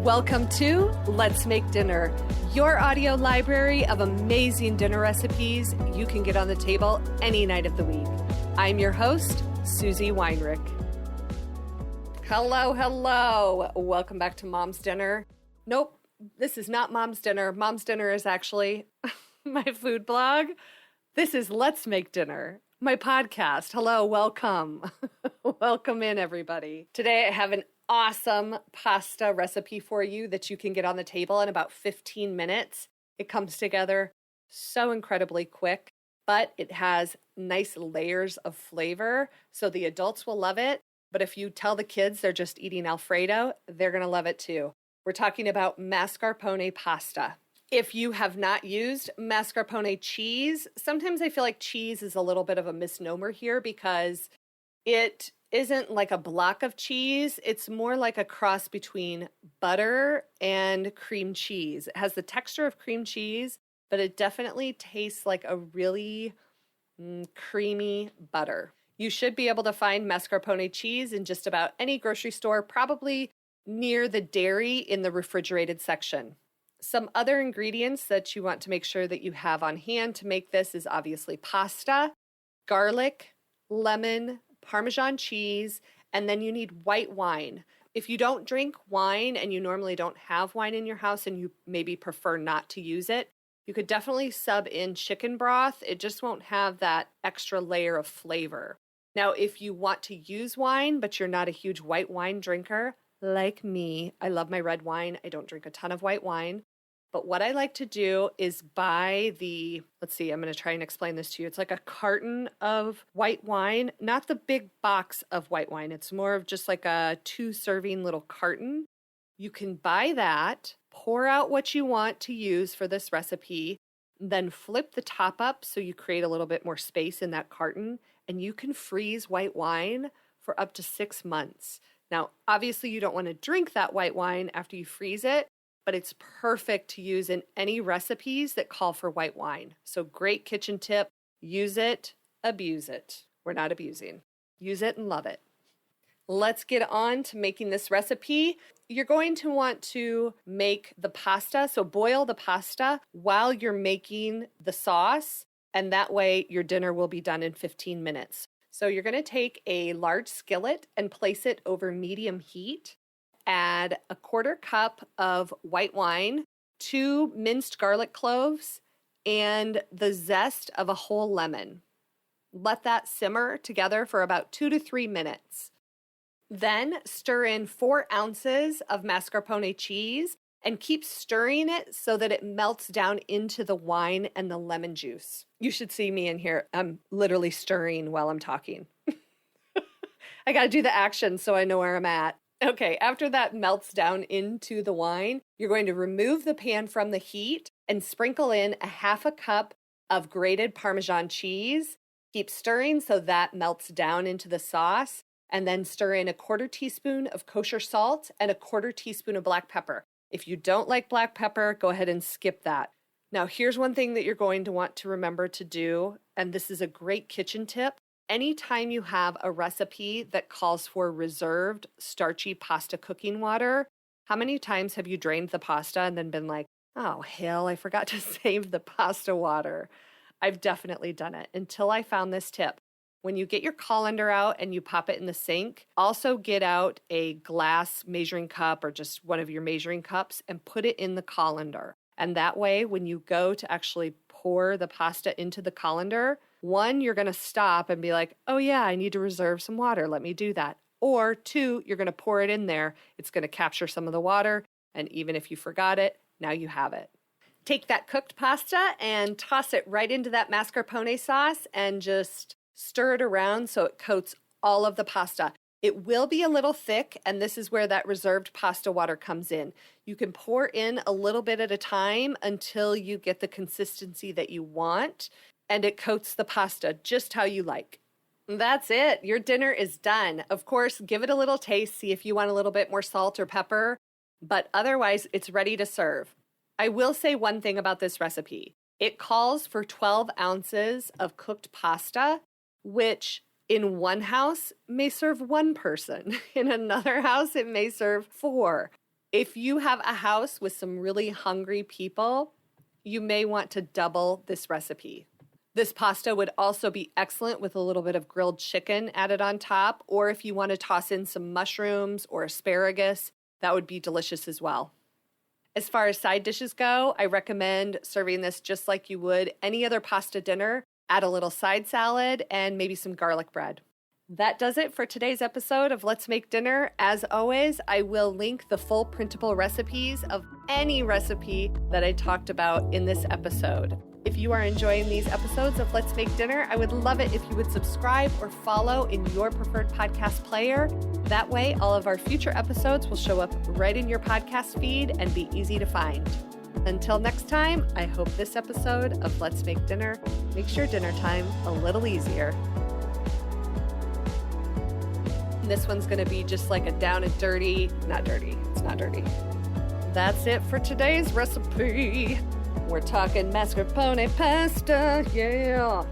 Welcome to Let's Make Dinner, your audio library of amazing dinner recipes you can get on the table any night of the week. I'm your host, Susie Weinrich. Hello. Welcome back to Mom's Dinner. Nope, this is not Mom's Dinner. Mom's Dinner is actually my food blog. This is Let's Make Dinner, my podcast. Hello, welcome. Welcome in, everybody. Today I have an awesome pasta recipe for you that you can get on the table in about 15 minutes. It comes together so incredibly quick, but it has nice layers of flavor, so the adults will love it. But if you tell the kids they're just eating alfredo, they're going to love it too. We're talking about mascarpone pasta. If you have not used mascarpone cheese, sometimes I feel like cheese is a little bit of a misnomer here because it isn't like a block of cheese. It's more like a cross between butter and cream cheese. It has the texture of cream cheese, but it definitely tastes like a really creamy butter. You should be able to find mascarpone cheese in just about any grocery store, probably near the dairy in the refrigerated section. Some other ingredients that you want to make sure that you have on hand to make this is obviously pasta, garlic, lemon, Parmesan cheese, and then you need white wine. If you don't drink wine and you normally don't have wine in your house and you maybe prefer not to use it, you could definitely sub in chicken broth. It just won't have that extra layer of flavor. Now, if you want to use wine, but you're not a huge white wine drinker, like me, I love my red wine. I don't drink a ton of white wine. But what I like to do is buy I'm going to try and explain this to you. It's like a carton of white wine, not the big box of white wine. It's more of just like a 2-serving little carton. You can buy that, pour out what you want to use for this recipe, then flip the top up so you create a little bit more space in that carton, and you can freeze white wine for up to 6 months. Now, obviously, you don't want to drink that white wine after you freeze it, but it's perfect to use in any recipes that call for white wine. So great kitchen tip, use it, abuse it. We're not abusing. Use it and love it. Let's get on to making this recipe. You're going to want to make the pasta, so boil the pasta while you're making the sauce, and that way your dinner will be done in 15 minutes. So you're going to take a large skillet and place it over medium heat. Add a 1/4 cup of white wine, 2 minced garlic cloves, and the zest of a whole lemon. Let that simmer together for about 2 to 3 minutes. Then stir in 4 ounces of mascarpone cheese and keep stirring it so that it melts down into the wine and the lemon juice. You should see me in here. I'm literally stirring while I'm talking. I got to do the action so I know where I'm at. Okay, after that melts down into the wine, you're going to remove the pan from the heat and sprinkle in a 1/2 cup of grated Parmesan cheese. Keep stirring so that melts down into the sauce, and then stir in a 1/4 teaspoon of kosher salt and a 1/4 teaspoon of black pepper. If you don't like black pepper, go ahead and skip that. Now, here's one thing that you're going to want to remember to do, and this is a great kitchen tip. Anytime you have a recipe that calls for reserved starchy pasta cooking water, how many times have you drained the pasta and then been like, oh, hell, I forgot to save the pasta water? I've definitely done it until I found this tip. When you get your colander out and you pop it in the sink, also get out a glass measuring cup or just one of your measuring cups and put it in the colander. And that way, when you go to actually pour the pasta into the colander, 1, you're going to stop and be like, oh yeah, I need to reserve some water. Let me do that. Or 2, you're going to pour it in there. It's going to capture some of the water. And even if you forgot it, now you have it. Take that cooked pasta and toss it right into that mascarpone sauce and just stir it around so it coats all of the pasta. It will be a little thick, and this is where that reserved pasta water comes in. You can pour in a little bit at a time until you get the consistency that you want, and it coats the pasta just how you like. That's it. Your dinner is done. Of course, give it a little taste, see if you want a little bit more salt or pepper, but otherwise it's ready to serve. I will say one thing about this recipe. It calls for 12 ounces of cooked pasta, which in one house may serve one person. In another house, it may serve 4. If you have a house with some really hungry people, you may want to double this recipe. This pasta would also be excellent with a little bit of grilled chicken added on top, or if you want to toss in some mushrooms or asparagus, that would be delicious as well. As far as side dishes go, I recommend serving this just like you would any other pasta dinner. Add a little side salad and maybe some garlic bread. That does it for today's episode of Let's Make Dinner. As always, I will link the full printable recipes of any recipe that I talked about in this episode. If you are enjoying these episodes of Let's Make Dinner, I would love it if you would subscribe or follow in your preferred podcast player. That way, all of our future episodes will show up right in your podcast feed and be easy to find. Until next time, I hope this episode of Let's Make Dinner makes your dinner time a little easier. This one's going to be just like a down and dirty, not dirty, it's not dirty. That's it for today's recipe. We're talking mascarpone pasta, yeah.